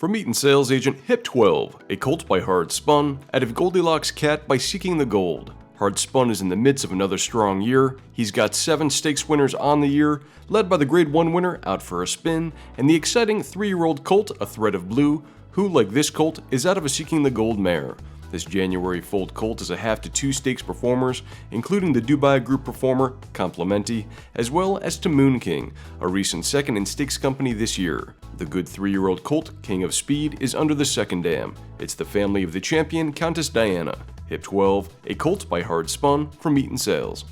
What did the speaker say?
From Eaton sales agent Hip 12, a colt by Hard Spun, out of Goldilocks Cat by Seeking the Gold. Hard Spun is in the midst of another strong year. He's got 7 stakes winners on the year, led by the Grade 1 winner Out for a Spin, and the exciting 3-year-old colt A Thread of Blue, who, like this colt, is out of a Seeking the Gold mare. This January foaled colt is a half to 2 stakes performers, including the Dubai Group performer, Complimenti, as well as to Moon King, a recent second in stakes company this year. The good 3-year-old colt, King of Speed, is under the second dam. It's the family of the champion, Countess Diana. Hip 12, a colt by Hard Spun from Eaton Sales.